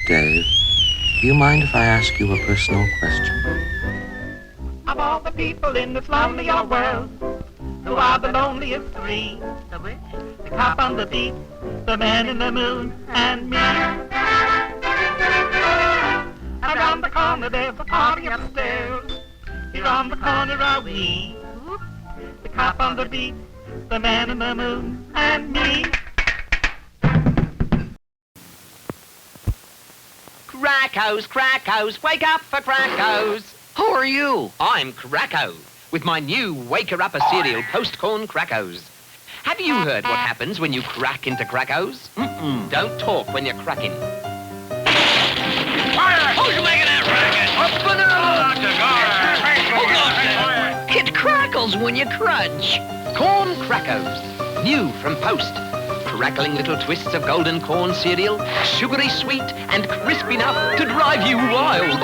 Dave, do you mind if I ask you a personal question? Of all the people in this lonely old world, who are the loneliest three? The which? The cop on the beat, the man in the moon, and me. Around the corner there's a party upstairs. Here on the corner are we. The cop on the beat, the man in the moon, and me. Crackos, Crackos, wake up for Crackos. Who are you? I'm Cracko, with my new Waker-Upper cereal, Post-Corn Crackos. Have you heard what happens when you crack into Crackos? Don't talk when you're cracking. Who's making that racket? It crackles when you crunch. Corn Crackos, new from Post. Crackling little twists of golden corn cereal, sugary sweet and crisp enough to drive you wild.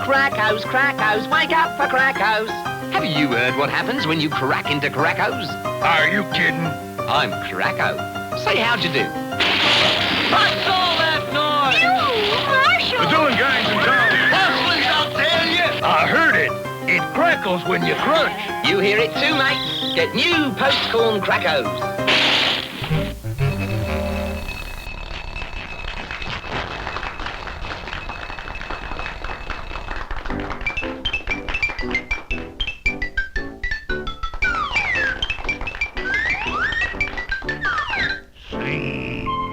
Crackos, Crackos, wake up for Crackos. Have you heard what happens when you crack into Crackos? Are you kidding? I'm Cracko. Say how'd you do? What's all that noise? The doing guys in town. Hustlers, I'll tell you. I heard it. It crackles when you crunch. You hear it too, mate. Get new Post-Corn Crackos.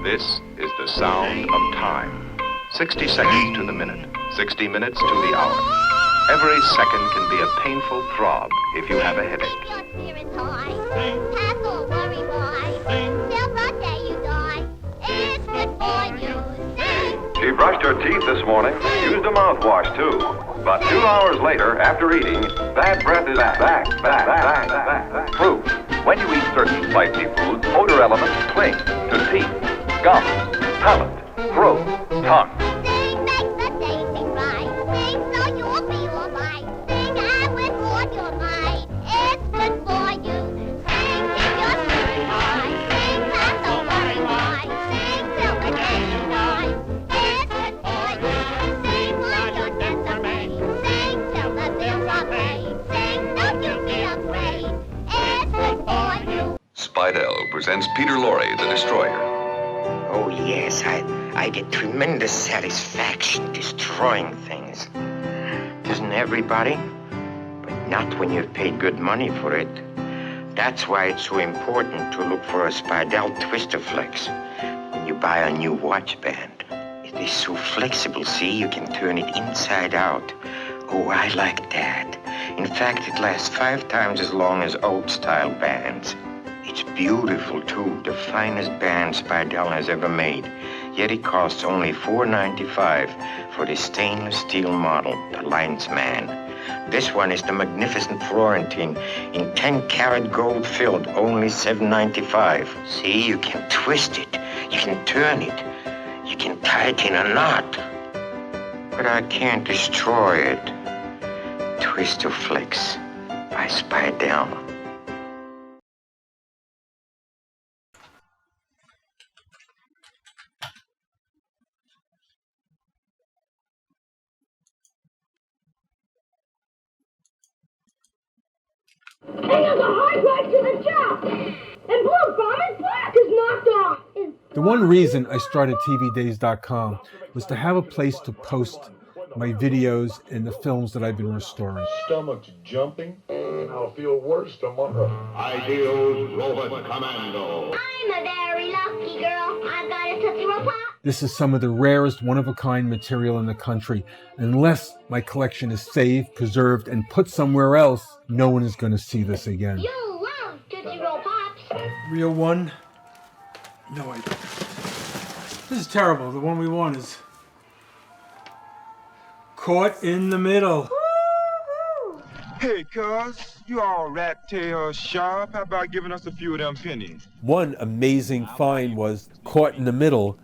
This is the sound of time. 60 seconds to the minute, 60 minutes to the hour. Every second can be a painful throb if you have a headache. She brushed her teeth this morning, used a mouthwash too. But 2 hours later, after eating, bad breath is back. Proof. When you eat certain spicy foods, odor elements cling to teeth, gums, palate, throat, tongue. Sing makes the tasting right. Sing so you'll be alright. Sing out with all your might. It's good for you. Sing keep your spirit high. Sing not so worry why. Sing till the day you die. It's good for you. Sing like your debts are made. Sing till the bills are paid. Sing don't you be afraid. It's good for you. Spidell presents Peter Lorre, the Destroyer. Oh, yes, I get tremendous satisfaction destroying things. Doesn't everybody? But not when you've paid good money for it. That's why it's so important to look for a Spidell Twister Flex when you buy a new watch band. It is so flexible, see, you can turn it inside out. Oh, I like that. In fact, it lasts 5 times as long as old-style bands. It's beautiful, too, the finest band Spidell has ever made. Yet it costs only $4.95 for the stainless steel model, the Linesman. This one is the magnificent Florentine in 10-karat gold filled, only $7.95. See, you can twist it, you can turn it, you can tie it in a knot. But I can't destroy it. Twister Flex by Spidell. And there's a high price to the job. And Blue Farmer's block is knocked off. The one reason I started TVDays.com was to have a place to post my videos and the films that I've been restoring. Stomach's jumping, and I'll feel worse tomorrow. Ideal Robot Commando. I'm a very lucky girl. I've got a Tootsie Roll Pop. This is some of the rarest one-of-a-kind material in the country. Unless my collection is saved, preserved, and put somewhere else, no one is going to see this again. You love Tootsie Roll Pops. Real one? No, I don't. This is terrible. The one we want is Caught in the Middle. Hey, cuz, you all rat tail sharp. How about giving us a few of them pennies? One amazing find was Caught in the Middle,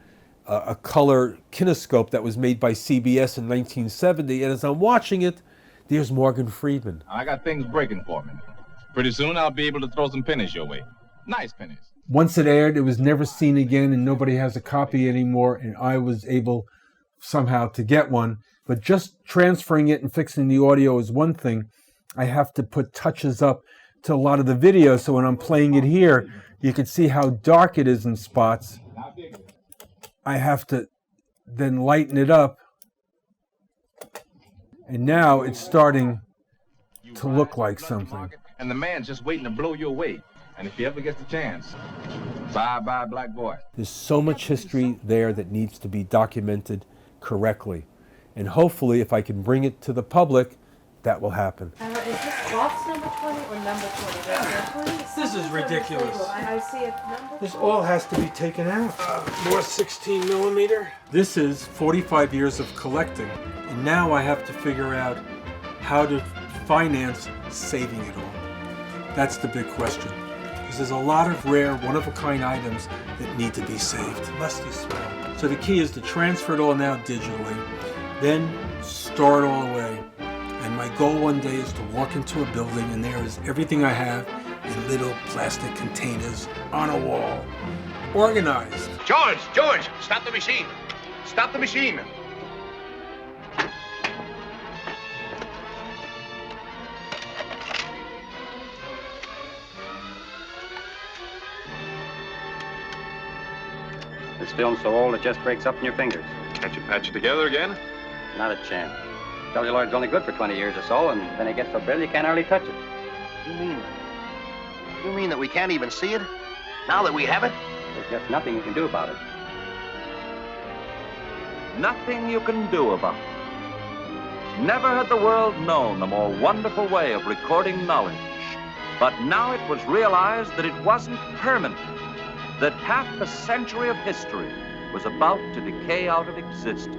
a color kinescope that was made by CBS in 1970. And as I'm watching it, There's Morgan Freeman. I got things breaking for me. Pretty soon I'll be able to throw some pennies your way. Nice pennies. Once it aired, it was never seen again, and nobody has a copy anymore, and I was able somehow to get one. But just transferring it and fixing the audio is one thing. I have to put touches up to a lot of the video, so when I'm playing it here, you can see how dark it is in spots. I have to then lighten it up, and now it's starting to look like something. And the man's just waiting to blow you away. And if he ever gets the chance, bye-bye, black boy. There's so much history there that needs to be documented correctly. And hopefully, if I can bring it to the public, that will happen. Is this box number 20 or number 20? This is ridiculous. I see it number. This all has to be taken out. More 16 millimeter. This is 45 years of collecting. And now I have to figure out how to finance saving it all. That's the big question. Because there's a lot of rare, one-of-a-kind items that need to be saved. Musty smell. So the key is to transfer it all now digitally, then store it all away. And my goal one day is to walk into a building and there is everything I have in little plastic containers on a wall, organized. George, stop the machine. Stop the machine. This film's so old it just breaks up in your fingers. Can't you patch it together again? Not a chance. Celluloid's only good for 20 years or so, and then it gets so brittle you can't hardly touch it. You mean that we can't even see it? Now that we have it? There's just nothing you can do about it. Nothing you can do about it. Never had the world known a more wonderful way of recording knowledge. But now it was realized that it wasn't permanent, that half a century of history was about to decay out of existence.